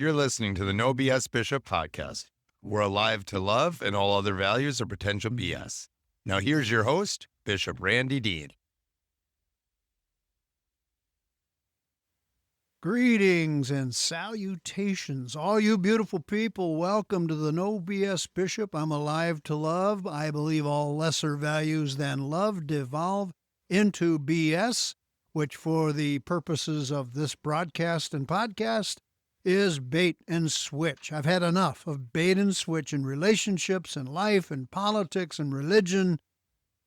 You're listening to the No BS Bishop podcast. We're alive to love, and all other values are potential BS. Now here's your host, Bishop Randy Dean. Greetings and salutations, all you beautiful people. Welcome to the No BS Bishop. I'm alive to love. I believe all lesser values than love devolve into BS, which for the purposes of this broadcast and podcast is bait and switch. I've had enough of bait and switch in relationships and life and politics and religion,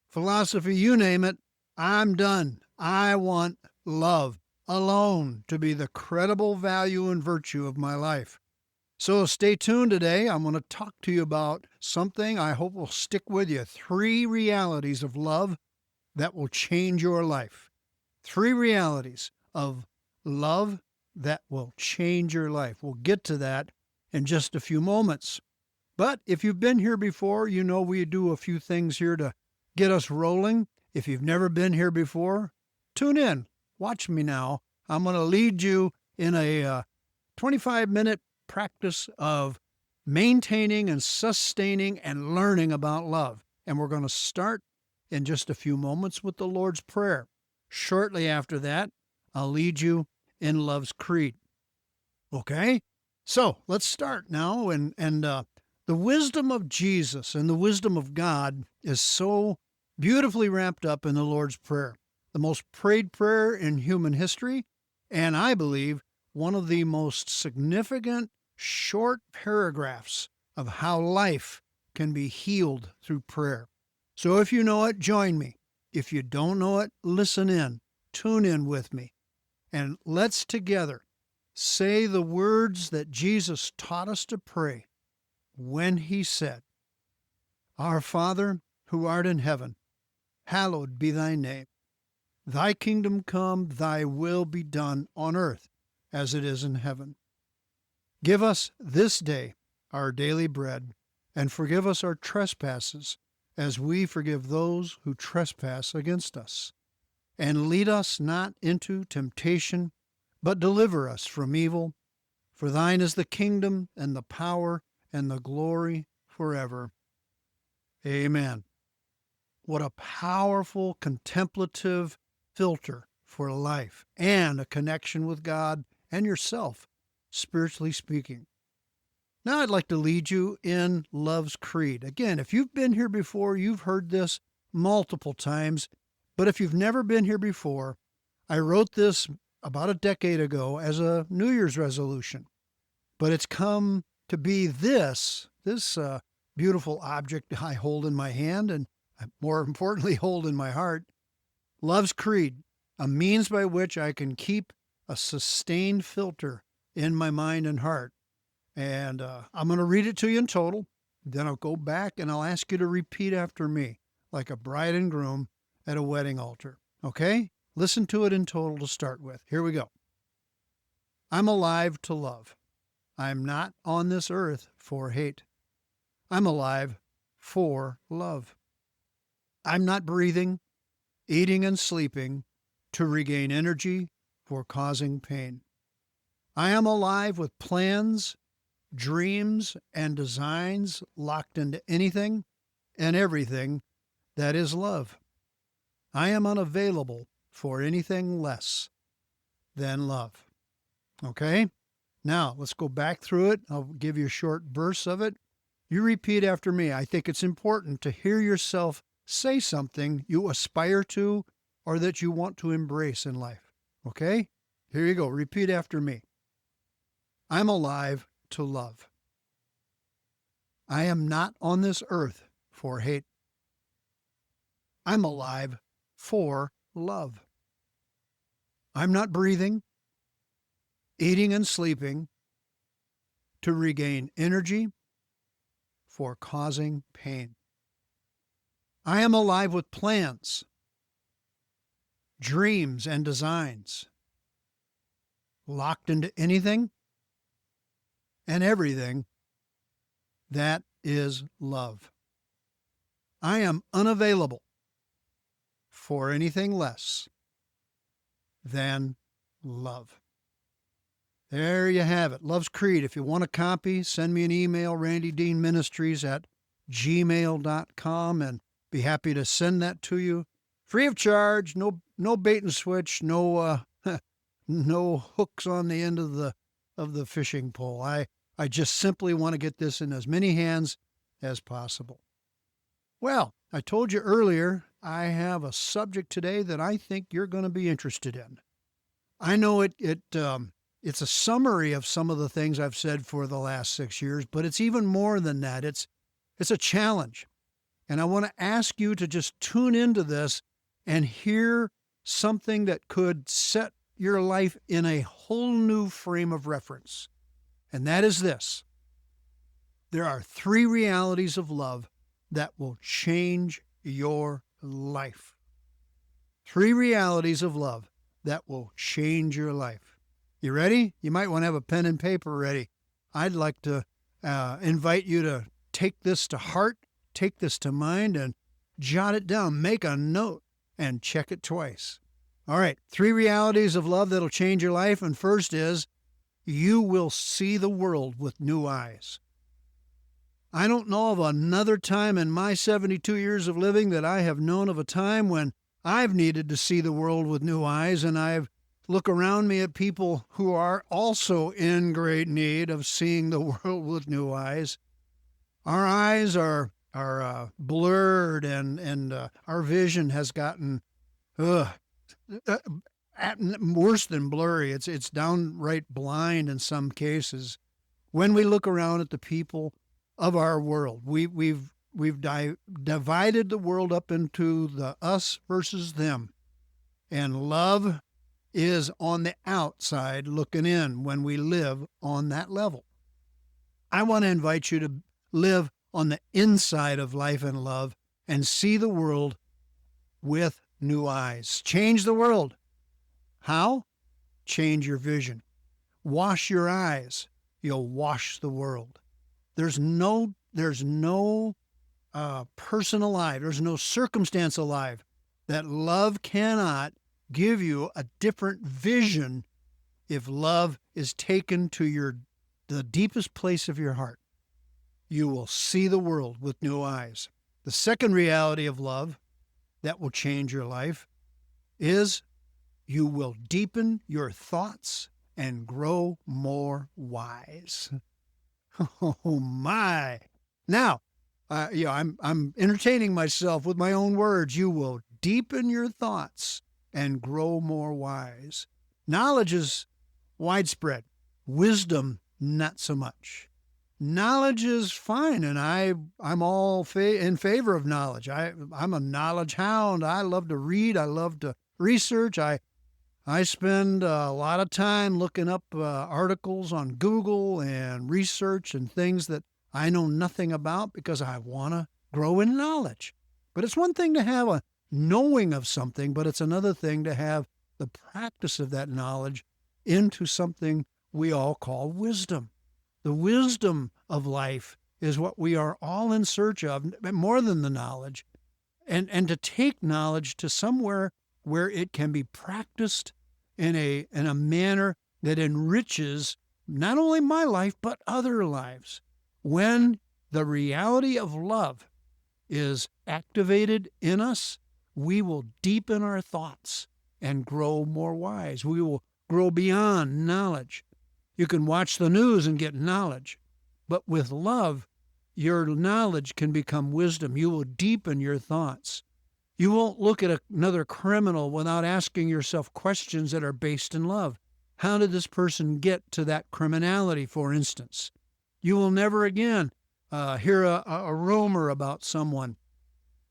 philosophy, you name it. I'm done. I want love alone to be the credible value and virtue of my life. So stay tuned today. I'm going to talk to you about something I hope will stick with you. 3 realities of love that will change your life. 3 realities of love that will change your life. We'll get to that in just a few moments. But if you've been here before, you know we do a few things here to get us rolling. If you've never been here before, tune in. Watch me now. I'm going to lead you in a 25-minute practice of maintaining and sustaining and learning about love. And we're going to start in just a few moments with the Lord's Prayer. Shortly after that, I'll lead you in love's creed. Okay? So let's start now. And the wisdom of Jesus and the wisdom of God is so beautifully wrapped up in the Lord's Prayer. The most prayed prayer in human history, and I believe one of the most significant short paragraphs of how life can be healed through prayer. So if you know it, join me. If you don't know it, listen in, tune in with me, and let's together say the words that Jesus taught us to pray when he said, "Our Father, who art in heaven, hallowed be thy name. Thy kingdom come, thy will be done on earth as it is in heaven. Give us this day our daily bread, and forgive us our trespasses, as we forgive those who trespass against us. And lead us not into temptation, but deliver us from evil. For thine is the kingdom, and the power, and the glory forever. Amen." What a powerful, contemplative filter for life and a connection with God and yourself, spiritually speaking. Now I'd like to lead you in love's creed. Again, if you've been here before, you've heard this multiple times, but if you've never been here before, I wrote this about a decade ago as a New Year's resolution, but it's come to be this beautiful object I hold in my hand and more importantly, hold in my heart. Love's creed, a means by which I can keep a sustained filter in my mind and heart. And I'm going to read it to you in total. Then I'll go back and I'll ask you to repeat after me, like a bride and groom at a wedding altar. Okay? Listen to it in total to start with. Here we go. I'm alive to love. I'm not on this earth for hate. I'm alive for love. I'm not breathing, eating and sleeping to regain energy for causing pain. I am alive with plans, dreams, and designs locked into anything and everything that is love. I am unavailable for anything less than love. Okay? Now, let's go back through it. I'll give you a short verse of it. You repeat after me. I think it's important to hear yourself say something you aspire to or that you want to embrace in life. Okay? Here you go. Repeat after me. I'm alive to love. I am not on this earth for hate. I'm alive for love. I'm not breathing, eating and sleeping to regain energy for causing pain. I am alive with plans, dreams, and designs, locked into anything and everything that is love. I am unavailable for anything less than love. There you have it. Love's Creed. If you want a copy, send me an email, randydeanministries@gmail.com, and be happy to send that to you free of charge. No bait and switch. No no hooks on the end of the fishing pole. I just simply want to get this in as many hands as possible. Well, I told you earlier, I have a subject today that I think you're going to be interested in. I know it's a summary of some of the things I've said for the last 6 years, but it's even more than that. It's a challenge. And I want to ask you to just tune into this and hear something that could set your life in a whole new frame of reference. And that is this. There are 3 realities of love that will change your life. 3 realities of love that will change your life. You ready? You might want to have a pen and paper ready. I'd like to invite you to take this to heart, take this to mind, and jot it down. Make a note and check it twice. All right, 3 realities of love that'll change your life. And first is, you will see the world with new eyes. I don't know of another time in my 72 years of living that I have known of a time when I've needed to see the world with new eyes, and I've looked around me at people who are also in great need of seeing the world with new eyes. Our eyes are blurred, and our vision has gotten worse than blurry. It's downright blind in some cases. When we look around at the people of our world, we've divided the world up into the us versus them, and love is on the outside looking in when we live on that level. I want to invite you to live on the inside of life and love and see the world with new eyes. Change the world. How? Change your vision. Wash your eyes. You'll wash the world. There's no person alive, there's no circumstance alive that love cannot give you a different vision if love is taken to the deepest place of your heart. You will see the world with new eyes. The second reality of love that will change your life is you will deepen your thoughts and grow more wise. Oh my! Now, I'm entertaining myself with my own words. You will deepen your thoughts and grow more wise. Knowledge is widespread. Wisdom, not so much. Knowledge is fine, and I'm all in favor of knowledge. I'm a knowledge hound. I love to read. I love to research. I spend a lot of time looking up articles on Google and research and things that I know nothing about because I want to grow in knowledge. But it's one thing to have a knowing of something, but it's another thing to have the practice of that knowledge into something we all call wisdom. The wisdom of life is what we are all in search of, more than the knowledge, and to take knowledge to somewhere where it can be practiced in a manner that enriches not only my life, but other lives. When the reality of love is activated in us, we will deepen our thoughts and grow more wise. We will grow beyond knowledge. You can watch the news and get knowledge, but with love, your knowledge can become wisdom. You will deepen your thoughts. You won't look at another criminal without asking yourself questions that are based in love. How did this person get to that criminality, for instance? You will never again hear a rumor about someone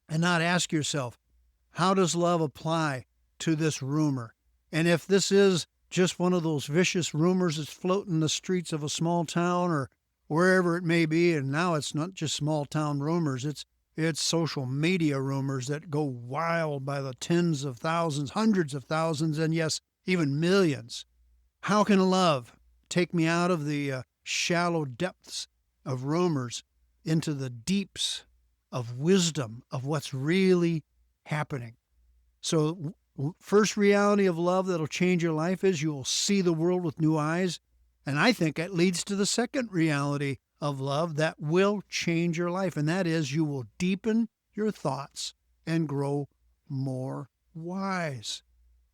and not ask yourself, how does love apply to this rumor? And if this is just one of those vicious rumors that's floating the streets of a small town or wherever it may be, and now it's not just small town rumors, it's social media rumors that go wild by the tens of thousands, hundreds of thousands, and yes, even millions. How can love take me out of the shallow depths of rumors into the deeps of wisdom of what's really happening? So first reality of love that'll change your life is you will see the world with new eyes. And I think it leads to the second reality of love that will change your life, and that is you will deepen your thoughts and grow more wise.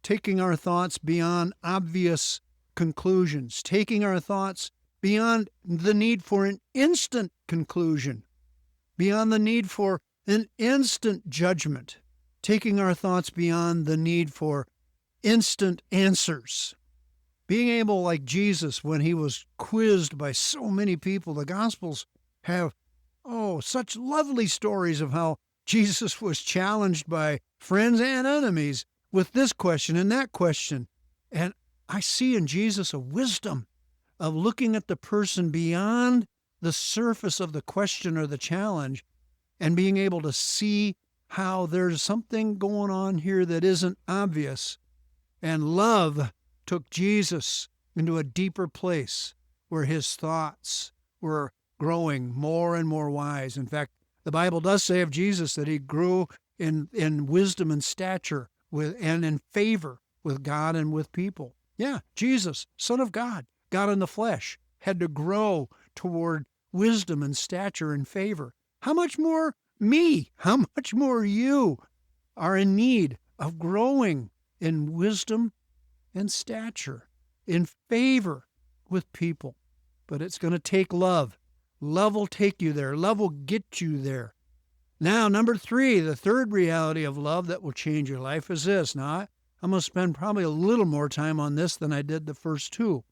Taking our thoughts beyond obvious conclusions, taking our thoughts beyond the need for an instant conclusion, beyond the need for an instant judgment, taking our thoughts beyond the need for instant answers. Being able, like Jesus, when he was quizzed by so many people, the Gospels have, such lovely stories of how Jesus was challenged by friends and enemies with this question and that question. And I see in Jesus a wisdom of looking at the person beyond the surface of the question or the challenge and being able to see how there's something going on here that isn't obvious. And love took Jesus into a deeper place where his thoughts were growing more and more wise. In fact, the Bible does say of Jesus that he grew in wisdom and stature and in favor with God and with people. Yeah, Jesus, Son of God, God in the flesh, had to grow toward wisdom and stature and favor. How much more me, how much more you are in need of growing in wisdom and stature, in favor with people. But it's going to take love. Love will take you there. Love will get you there. Now, number 3, the third reality of love that will change your life is this. Now, I'm going to spend probably a little more time on this than I did the first 2,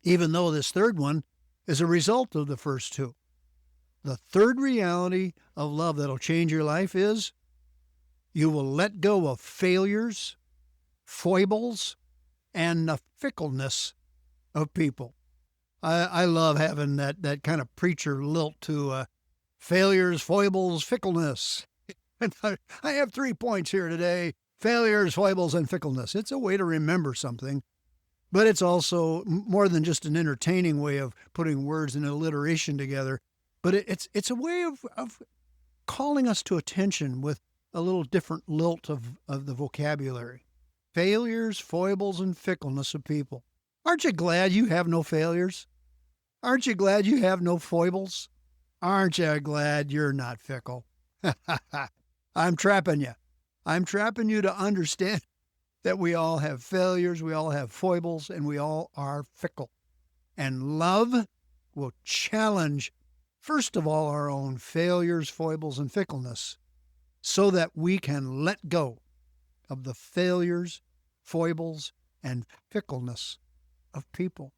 even though this third one is a result of the first 2. The third reality of love that will change your life is you will let go of failures, foibles, and the fickleness of people. I love having that kind of preacher lilt to failures, foibles, fickleness. I have 3 points here today: failures, foibles, and fickleness. It's a way to remember something, but it's also more than just an entertaining way of putting words and alliteration together. But it's a way of calling us to attention with a little different lilt of the vocabulary. Failures, foibles, and fickleness of people. Aren't you glad you have no failures? Aren't you glad you have no foibles? Aren't you glad you're not fickle? I'm trapping you. I'm trapping you to understand that we all have failures, we all have foibles, and we all are fickle. And love will challenge, first of all, our own failures, foibles, and fickleness so that we can let go of the failures, foibles, and fickleness of people.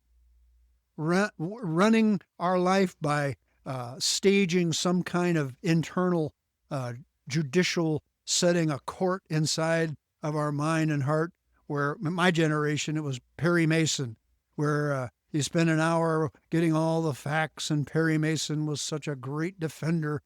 Running our life by staging some kind of internal judicial setting, a court inside of our mind and heart, where in my generation it was Perry Mason, where you spend an hour getting all the facts, and Perry Mason was such a great defender,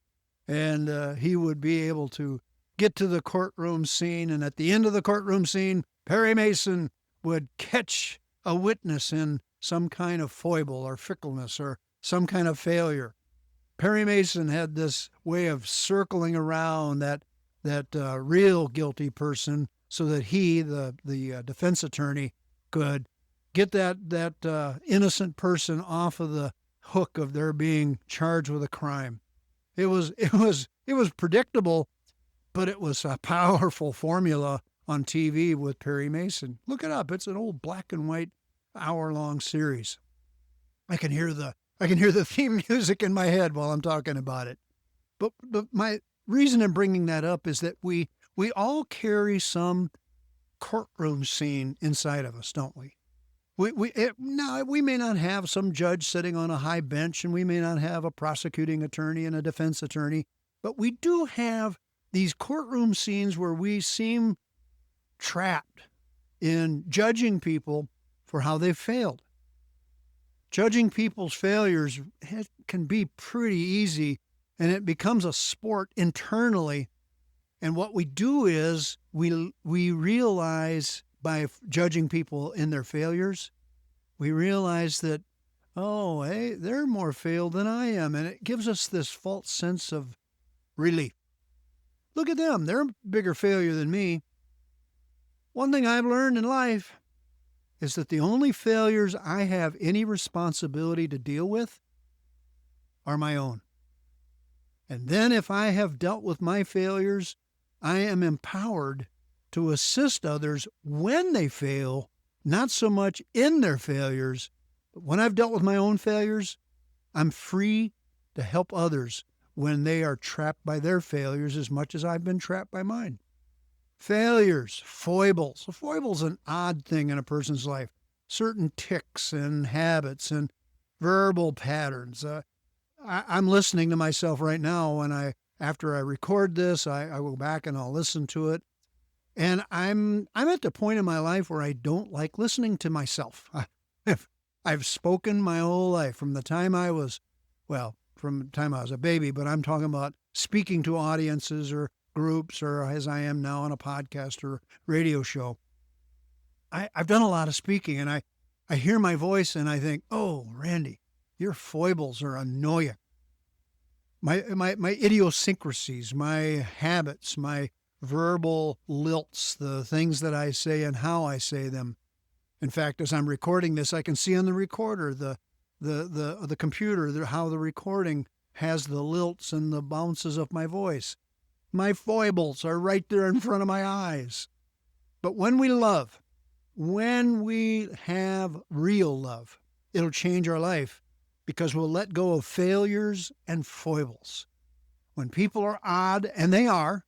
and he would be able to get to the courtroom scene, and at the end of the courtroom scene, Perry Mason would catch a witness in some kind of foible or fickleness or some kind of failure. Perry Mason had this way of circling around that real guilty person so that he, the defense attorney, could get that innocent person off of the hook of their being charged with a crime. It was predictable, but it was a powerful formula on TV with Perry Mason. Look it up. It's an old black and white hour-long series. I can hear the theme music in my head while I'm talking about it. But my reason in bringing that up is that we all carry some courtroom scene inside of us, don't we? Now, we may not have some judge sitting on a high bench, and we may not have a prosecuting attorney and a defense attorney, but we do have these courtroom scenes where we seem trapped in judging people for how they've failed. Judging people's failures can be pretty easy, and it becomes a sport internally. And what we do is we realize by judging people in their failures, we realize that, hey, they're more failed than I am. And it gives us this false sense of relief. Look at them. They're a bigger failure than me. One thing I've learned in life, is that the only failures I have any responsibility to deal with are my own. And then if I have dealt with my failures, I am empowered to assist others when they fail, not so much in their failures, but when I've dealt with my own failures, I'm free to help others when they are trapped by their failures as much as I've been trapped by mine. Failures, foibles. A foible's an odd thing in a person's life. Certain tics and habits and verbal patterns. I'm listening to myself right now when after I record this, I go back and I'll listen to it. And I'm at the point in my life where I don't like listening to myself. I've spoken my whole life from the time I was a baby, but I'm talking about speaking to audiences or groups or as I am now on a podcast or radio show. I've done a lot of speaking, and I hear my voice and I think, oh, Randy, your foibles are annoying. My idiosyncrasies, my habits, my verbal lilts, the things that I say and how I say them. In fact, as I'm recording this, I can see on the recorder, the computer, how the recording has the lilts and the bounces of my voice. My foibles are right there in front of my eyes. But when we love, when we have real love, it'll change our life because we'll let go of failures and foibles. When people are odd, and they are,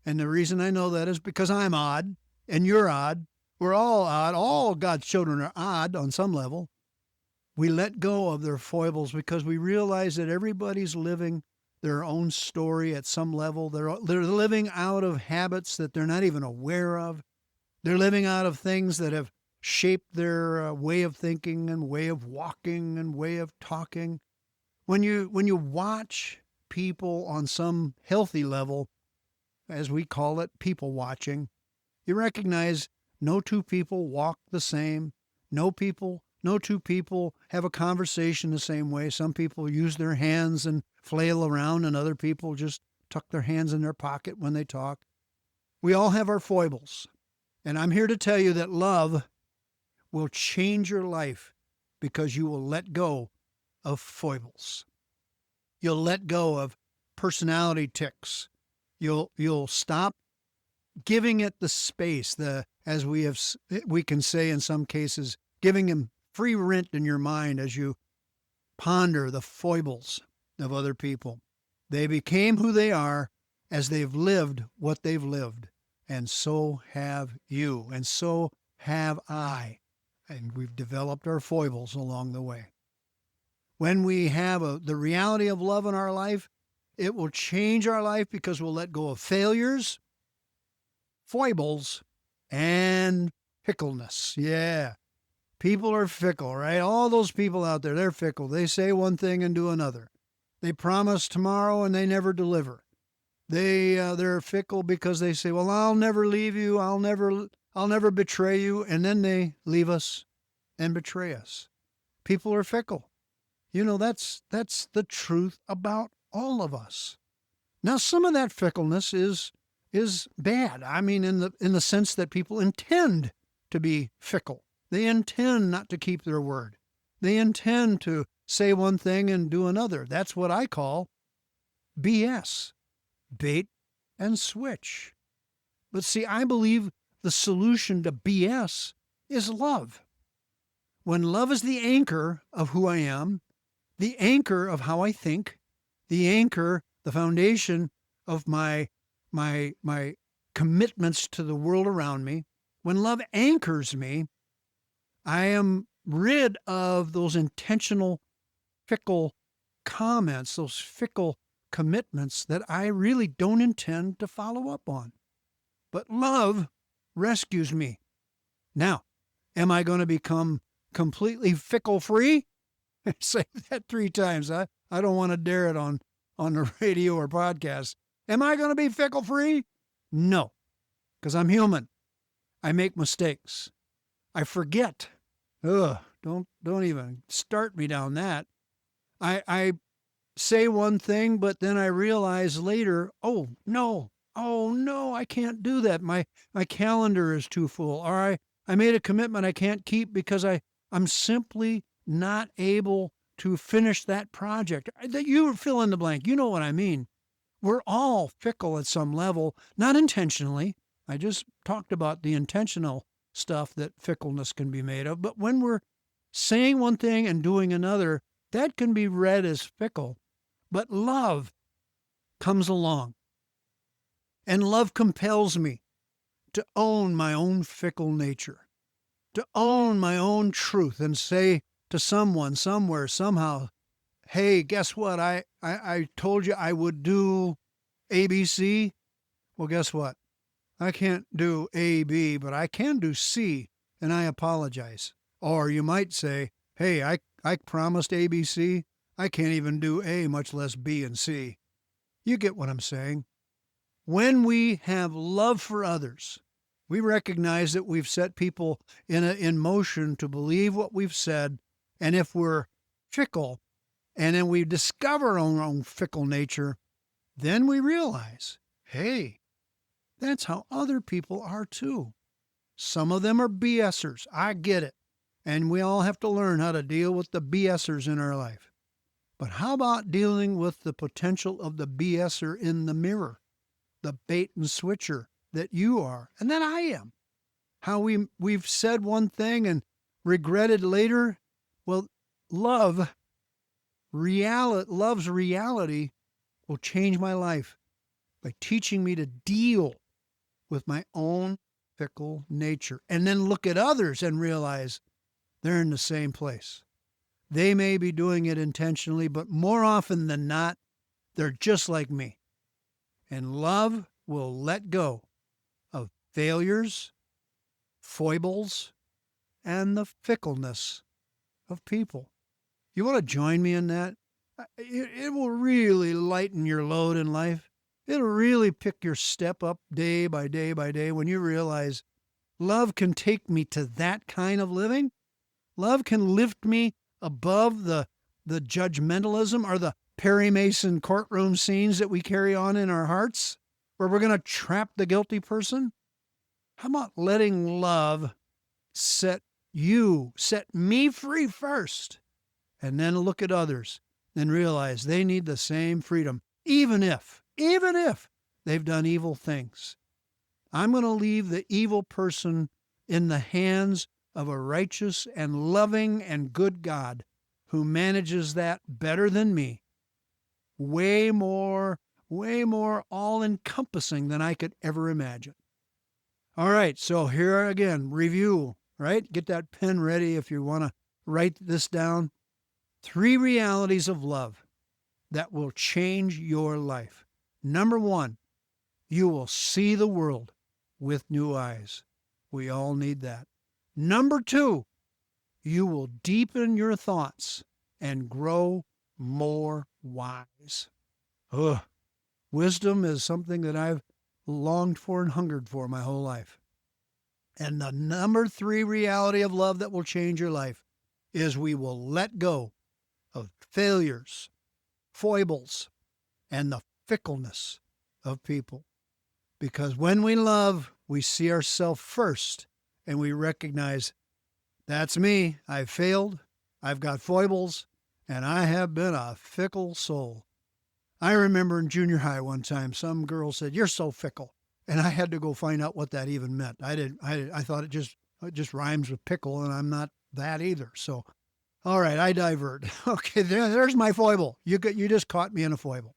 and the reason I know that is because I'm odd and you're odd, we're all odd, all God's children are odd on some level. We let go of their foibles because we realize that everybody's living their own story at some level. They're living out of habits that they're not even aware of. They're living out of things that have shaped their way of thinking and way of walking and way of talking. When you watch people on some healthy level, as we call it, people watching, you recognize no two people walk the same. No two people have a conversation the same way. Some people use their hands and flail around, and other people just tuck their hands in their pocket when they talk. We all have our foibles. And I'm here to tell you that love will change your life because you will let go of foibles. You'll let go of personality tics. You'll stop giving it the space, as we can say in some cases, giving him free rent in your mind as you ponder the foibles of other people. They became who they are as they've lived what they've lived. And so have you, and so have I. And we've developed our foibles along the way. When we have the reality of love in our life, it will change our life because we'll let go of failures, foibles, and fickleness. Yeah. People are fickle, right? All those people out there, they're fickle. They say one thing and do another. They promise tomorrow and they never deliver. They're fickle because they say, well, I'll never leave you. I'll never betray you. And then they leave us and betray us. People are fickle. You know, that's the truth about all of us. Now, some of that fickleness is bad. I mean, in the sense that people intend to be fickle. They intend not to keep their word. They intend to say one thing and do another. That's what I call BS, bait and switch. But see, I believe the solution to BS is love. When love is the anchor of who I am, the anchor of how I think, the anchor, the foundation of my commitments to the world around me, when love anchors me, I am rid of those intentional fickle comments, those fickle commitments that I really don't intend to follow up on. But love rescues me. Now, am I going to become completely fickle free? Say that 3 times. I don't want to dare it on the radio or podcast. Am I going to be fickle free? No, because I'm human. I make mistakes. I forget. Don't even start me down that. I say one thing, but then I realize later, oh no, I can't do that. My calendar is too full, or I made a commitment I can't keep because I'm simply not able to finish that project. That you fill in the blank. You know what I mean. We're all fickle at some level, not intentionally. I just talked about the intentional stuff that fickleness can be made of. But when we're saying one thing and doing another, that can be read as fickle. But love comes along, and love compels me to own my own fickle nature, to own my own truth and say to someone, somewhere, somehow, hey, guess what? I told you I would do ABC. Well, guess what? I can't do A, B, but I can do C, and I apologize. Or you might say, hey, I promised ABC. I can't even do A, much less B and C. You get what I'm saying. When we have love for others, we recognize that we've set people in motion to believe what we've said. And if we're fickle, and then we discover our own fickle nature, then we realize, hey, that's how other people are too. Some of them are BSers. I get it. And we all have to learn how to deal with the BSers in our life. But how about dealing with the potential of the BSer in the mirror, the bait and switcher that you are and that I am? How we've said one thing and regretted later? Well, love's reality will change my life by teaching me to deal with my own fickle nature, and then look at others and realize they're in the same place. They may be doing it intentionally, but more often than not, they're just like me. And love will let go of failures, foibles, and the fickleness of people. You want to join me in that? It will really lighten your load in life. It'll really pick your step up day by day by day when you realize love can take me to that kind of living. Love can lift me above the judgmentalism or the Perry Mason courtroom scenes that we carry on in our hearts, where we're going to trap the guilty person. How about letting love set me free first, and then look at others and realize they need the same freedom, even if they've done evil things. I'm going to leave the evil person in the hands of a righteous and loving and good God who manages that better than me. Way more all-encompassing than I could ever imagine. All right, so here again, review, right? Get that pen ready if you want to write this down. 3 realities of love that will change your life. Number 1, you will see the world with new eyes. We all need that. Number 2, you will deepen your thoughts and grow more wise. Wisdom is something that I've longed for and hungered for my whole life. And the number 3 reality of love that will change your life is we will let go of failures, foibles, and the fickleness of people. Because when we love, we see ourselves first and we recognize, that's me. I've failed. I've got foibles, and I have been a fickle soul. I remember in junior high one time, some girl said, "You're so fickle." And I had to go find out what that even meant. I thought it just rhymes with pickle, and I'm not that either. So, all right, I divert. Okay, there's my foible. You just caught me in a foible.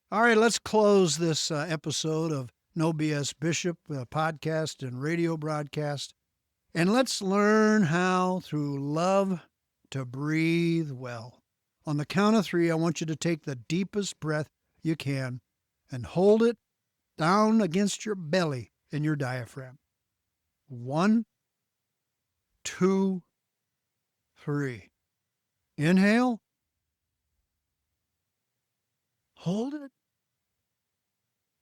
All right, let's close this episode of No BS Bishop podcast and radio broadcast. And let's learn how, through love, to breathe well. On the count of 3, I want you to take the deepest breath you can and hold it down against your belly and your diaphragm. 1, 2, 3. Inhale. Hold it.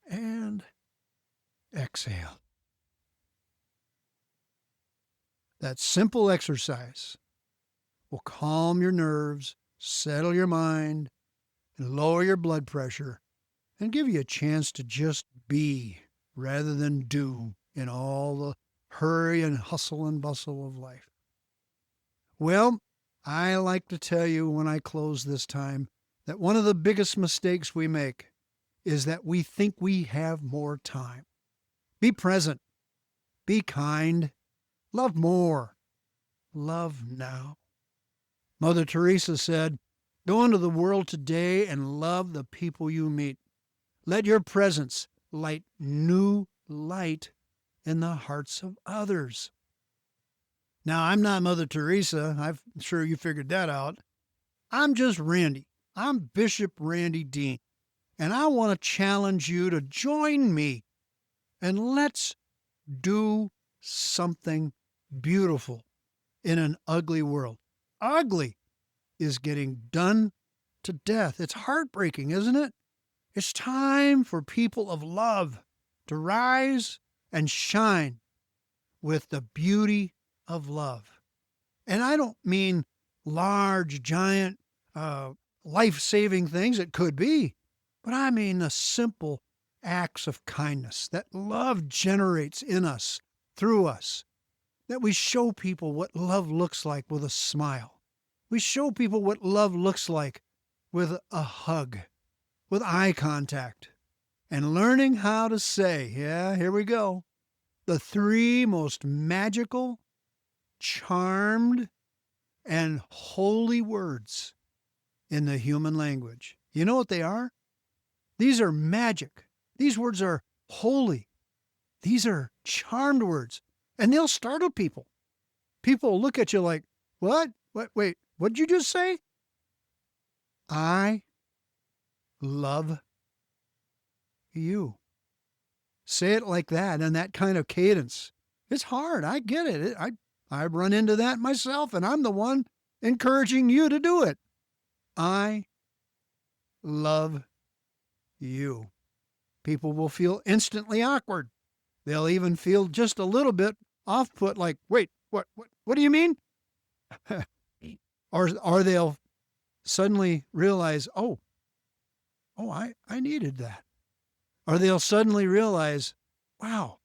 And exhale. That simple exercise will calm your nerves, settle your mind, and lower your blood pressure, and give you a chance to just be rather than do in all the hurry and hustle and bustle of life. Well, I like to tell you when I close this time that one of the biggest mistakes we make is that we think we have more time. Be present. Be kind. Love more. Love now. Mother Teresa said, "Go into the world today and love the people you meet. Let your presence light new light in the hearts of others." Now, I'm not Mother Teresa. I'm sure you figured that out. I'm just Randy. I'm Bishop Randy Dean. And I want to challenge you to join me. And let's do something beautiful in an ugly world. Ugly is getting done to death. It's heartbreaking, isn't it? It's time for people of love to rise and shine with the beauty of love. And I don't mean large, giant, life-saving things. It could be. But I mean the simple acts of kindness that love generates in us, through us. That we show people what love looks like with a smile. We show people what love looks like with a hug, with eye contact, and learning how to say, yeah, here we go, the three most magical, charmed, and holy words in the human language. You know what they are? These are magic. These words are holy. These are charmed words. And they'll startle people. People will look at you like, what? Wait, what did you just say? I love you. Say it like that in that kind of cadence. It's hard. I get it. I run into that myself, and I'm the one encouraging you to do it. I love you. People will feel instantly awkward. They'll even feel just a little bit off-put, like, wait, what do you mean? or they'll suddenly realize, oh, I needed that. Or they'll suddenly realize, wow,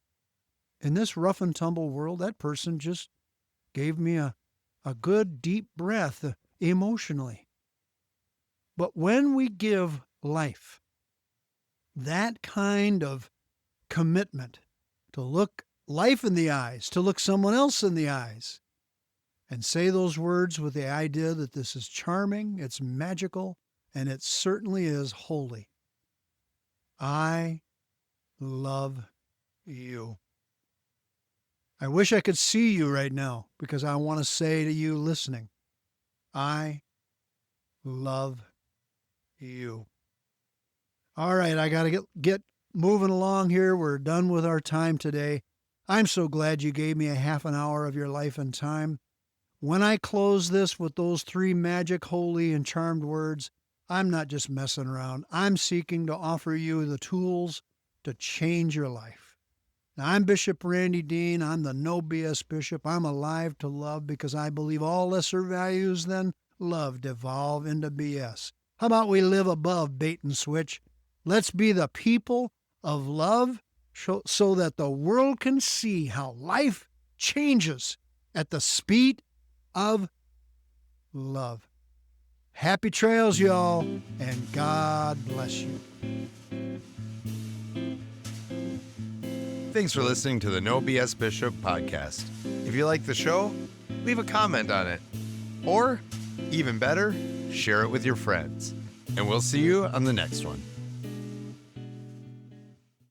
in this rough and tumble world, that person just gave me a good deep breath emotionally. But when we give life that kind of commitment to look life in the eyes, to look someone else in the eyes, and say those words with the idea that this is charming, it's magical, and it certainly is holy. I love you. I wish I could see you right now because I want to say to you listening, I love you. All right, I got to get moving along here. We're done with our time today. I'm so glad you gave me a half an hour of your life and time. When I close this with those three magic, holy, and charmed words, I'm not just messing around. I'm seeking to offer you the tools to change your life. Now, I'm Bishop Randy Dean. I'm the No BS Bishop. I'm alive to love because I believe all lesser values than love devolve into BS. How about we live above bait and switch? Let's be the people of love so that the world can see how life changes at the speed of love. Happy trails, y'all, and God bless you. Thanks for listening to the No BS Bishop podcast. If you like the show, leave a comment on it. Or, even better, share it with your friends. And we'll see you on the next one.